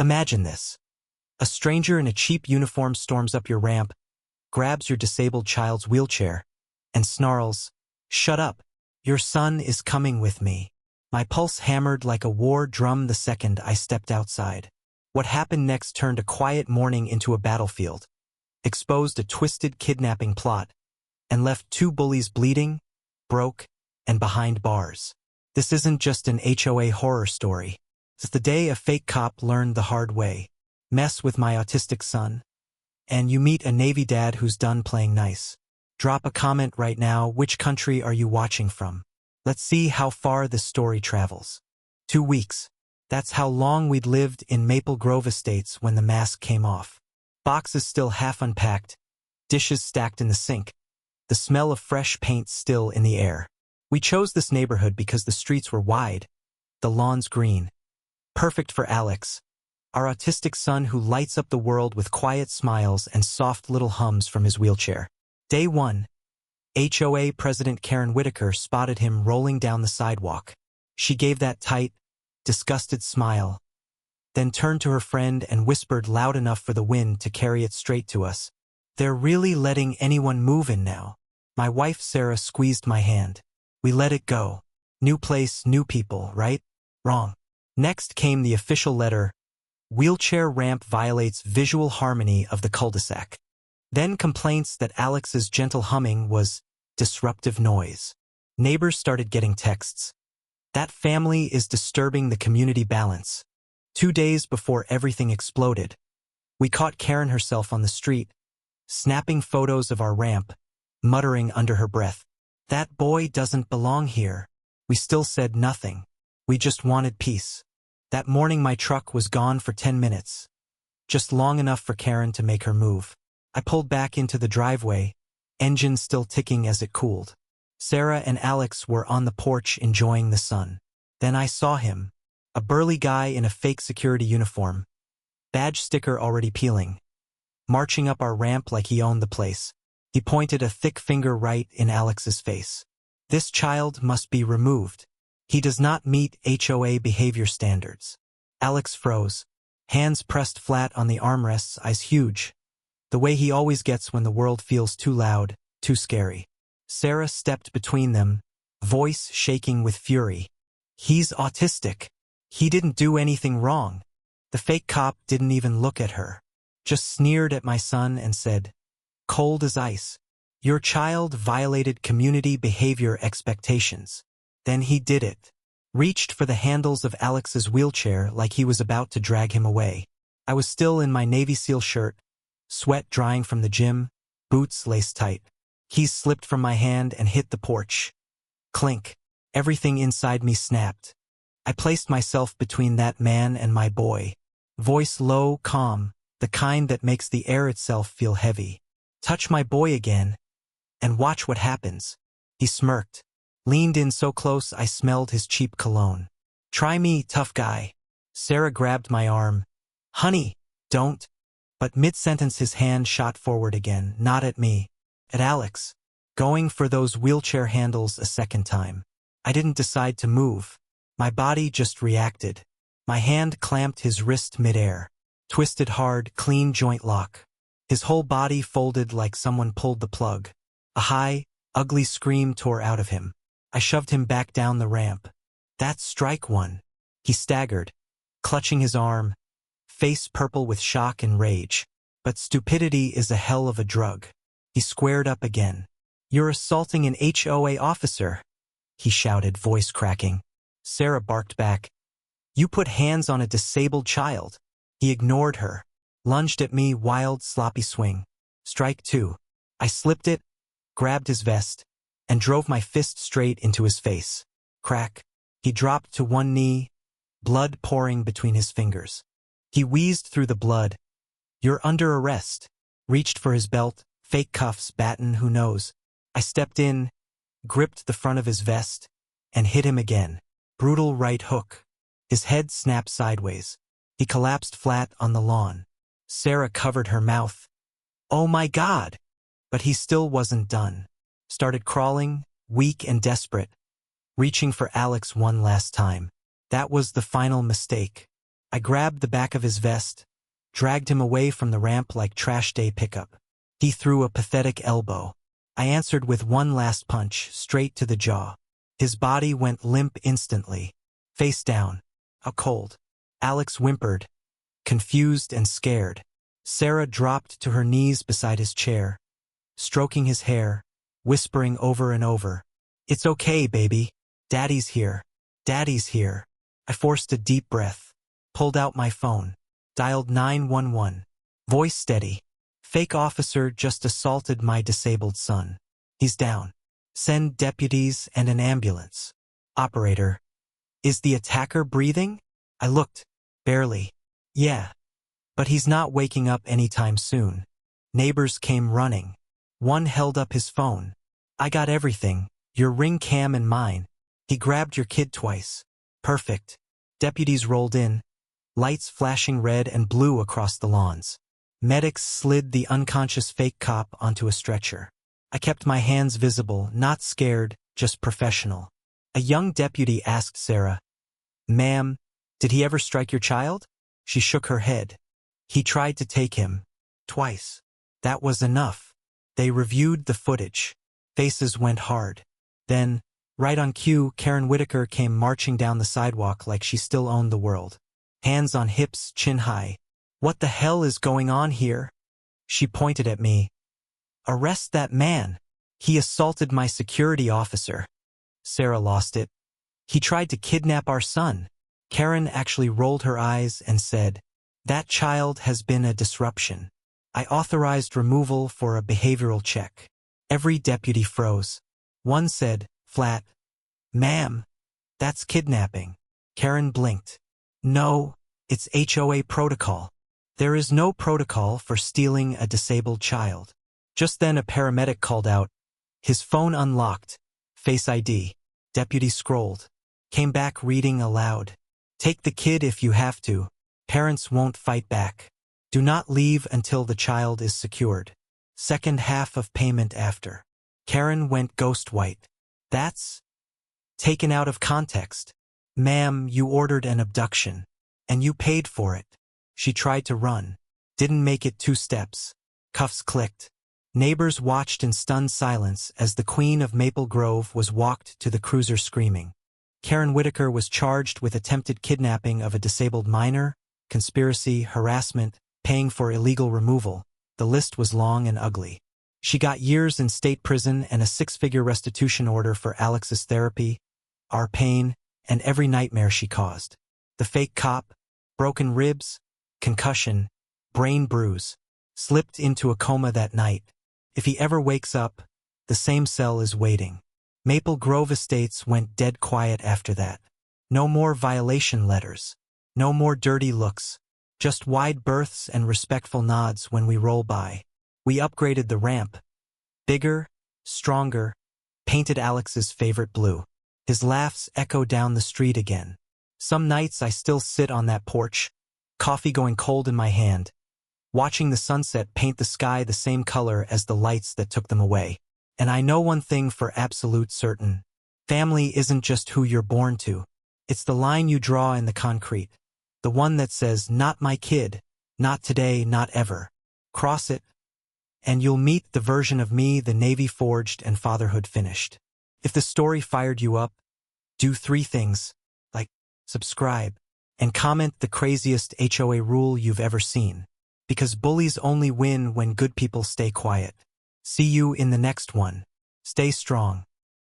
Imagine this. A stranger in a cheap uniform storms up your ramp, grabs your disabled child's wheelchair, and snarls, "Shut up. Your son is coming with me." My pulse hammered like a war drum the second I stepped outside. What happened next turned a quiet morning into a battlefield, exposed a twisted kidnapping plot, and left two bullies bleeding, broke, and behind bars. This isn't just an HOA horror story. It's the day a fake cop learned the hard way. Mess with my autistic son, and you meet a Navy dad who's done playing nice. Drop a comment right now. Which country are you watching from? Let's see how far this story travels. 2 weeks. That's how long we'd lived in Maple Grove Estates when the mask came off. Boxes still half unpacked, dishes stacked in the sink, the smell of fresh paint still in the air. We chose this neighborhood because the streets were wide, the lawns green. Perfect for Alex, our autistic son who lights up the world with quiet smiles and soft little hums from his wheelchair. Day 1. HOA President Karen Whitaker spotted him rolling down the sidewalk. She gave that tight, disgusted smile, then turned to her friend and whispered loud enough for the wind to carry it straight to us. "They're really letting anyone move in now." My wife Sarah squeezed my hand. We let it go. New place, new people, right? Wrong. Next came the official letter, "Wheelchair ramp violates visual harmony of the cul-de-sac." Then complaints that Alex's gentle humming was disruptive noise. Neighbors started getting texts. "That family is disturbing the community balance." 2 days before everything exploded, we caught Karen herself on the street, snapping photos of our ramp, muttering under her breath, "That boy doesn't belong here." We still said nothing. We just wanted peace. That morning my truck was gone for 10 minutes, just long enough for Karen to make her move. I pulled back into the driveway, engine still ticking as it cooled. Sarah and Alex were on the porch enjoying the sun. Then I saw him, a burly guy in a fake security uniform, badge sticker already peeling, marching up our ramp like he owned the place. He pointed a thick finger right in Alex's face. "This child must be removed. He does not meet HOA behavior standards." Alex froze, hands pressed flat on the armrests, eyes huge, the way he always gets when the world feels too loud, too scary. Sarah stepped between them, voice shaking with fury. "He's autistic. He didn't do anything wrong." The fake cop didn't even look at her, just sneered at my son and said, cold as ice, "Your child violated community behavior expectations." Then he did it. Reached for the handles of Alex's wheelchair like he was about to drag him away. I was still in my Navy SEAL shirt, sweat drying from the gym, boots laced tight. Keys slipped from my hand and hit the porch. Clink. Everything inside me snapped. I placed myself between that man and my boy. Voice low, calm, the kind that makes the air itself feel heavy. "Touch my boy again, and watch what happens." He smirked, leaned in so close I smelled his cheap cologne. "Try me, tough guy." Sarah grabbed my arm. "Honey, don't." But mid-sentence his hand shot forward again, not at me, at Alex, going for those wheelchair handles a second time. I didn't decide to move. My body just reacted. My hand clamped his wrist midair, twisted hard, clean joint lock. His whole body folded like someone pulled the plug. A high, ugly scream tore out of him. I shoved him back down the ramp. "That's strike one." He staggered, clutching his arm, face purple with shock and rage. But stupidity is a hell of a drug. He squared up again. "You're assaulting an HOA officer," he shouted, voice cracking. Sarah barked back. "You put hands on a disabled child." He ignored her, lunged at me, wild, sloppy swing. Strike two. I slipped it, grabbed his vest, and drove my fist straight into his face. Crack. He dropped to one knee, blood pouring between his fingers. He wheezed through the blood. "You're under arrest." Reached for his belt, fake cuffs, baton, who knows. I stepped in, gripped the front of his vest, and hit him again. Brutal right hook. His head snapped sideways. He collapsed flat on the lawn. Sarah covered her mouth. "Oh my God!" But he still wasn't done. Started crawling, weak and desperate, reaching for Alex one last time. That was the final mistake. I grabbed the back of his vest, dragged him away from the ramp like trash day pickup. He threw a pathetic elbow. I answered with one last punch, straight to the jaw. His body went limp instantly, face down, out cold. Alex whimpered, confused and scared. Sarah dropped to her knees beside his chair, stroking his hair, whispering over and over, "It's okay, baby. Daddy's here. Daddy's here." I forced a deep breath, pulled out my phone, dialed 911. Voice steady. "Fake officer just assaulted my disabled son. He's down. Send deputies and an ambulance." Operator. "Is the attacker breathing?" I looked. Barely. "Yeah. But he's not waking up anytime soon." Neighbors came running. One held up his phone. "I got everything, your Ring cam and mine. He grabbed your kid twice." Perfect. Deputies rolled in, lights flashing red and blue across the lawns. Medics slid the unconscious fake cop onto a stretcher. I kept my hands visible, not scared, just professional. A young deputy asked Sarah, "Ma'am, did he ever strike your child?" She shook her head. "He tried to take him. Twice. That was enough." They reviewed the footage. Faces went hard. Then, right on cue, Karen Whitaker came marching down the sidewalk like she still owned the world. Hands on hips, chin high. "What the hell is going on here?" She pointed at me. "Arrest that man. He assaulted my security officer." Sarah lost it. "He tried to kidnap our son." Karen actually rolled her eyes and said, "That child has been a disruption." I authorized removal for a behavioral check. Every deputy froze. One said, flat, "Ma'am, that's kidnapping." Karen blinked. "No, it's HOA protocol. There is no protocol for stealing a disabled child." Just then a paramedic called out. His phone unlocked. Face ID. Deputy scrolled. Came back reading aloud. "Take the kid if you have to. Parents won't fight back. Do not leave until the child is secured. Second half of payment after." Karen went ghost white. "That's taken out of context. Ma'am, you ordered an abduction. And you paid for it." She tried to run. Didn't make it 2 steps. Cuffs clicked. Neighbors watched in stunned silence as the Queen of Maple Grove was walked to the cruiser screaming. Karen Whitaker was charged with attempted kidnapping of a disabled minor, conspiracy, harassment, paying for illegal removal. The list was long and ugly. She got years in state prison and a 6-figure restitution order for Alex's therapy, our pain, and every nightmare she caused. The fake cop, broken ribs, concussion, brain bruise, slipped into a coma that night. If he ever wakes up, the same cell is waiting. Maple Grove Estates went dead quiet after that. No more violation letters. No more dirty looks. Just wide berths and respectful nods when we roll by. We upgraded the ramp. Bigger, stronger, painted Alex's favorite blue. His laughs echo down the street again. Some nights I still sit on that porch, coffee going cold in my hand, watching the sunset paint the sky the same color as the lights that took them away. And I know one thing for absolute certain. Family isn't just who you're born to. It's the line you draw in the concrete. The one that says, "Not my kid, not today, not ever." Cross it, and you'll meet the version of me the Navy forged and fatherhood finished. If the story fired you up, do 3 things, like, subscribe, and comment the craziest HOA rule you've ever seen. Because bullies only win when good people stay quiet. See you in the next one. Stay strong.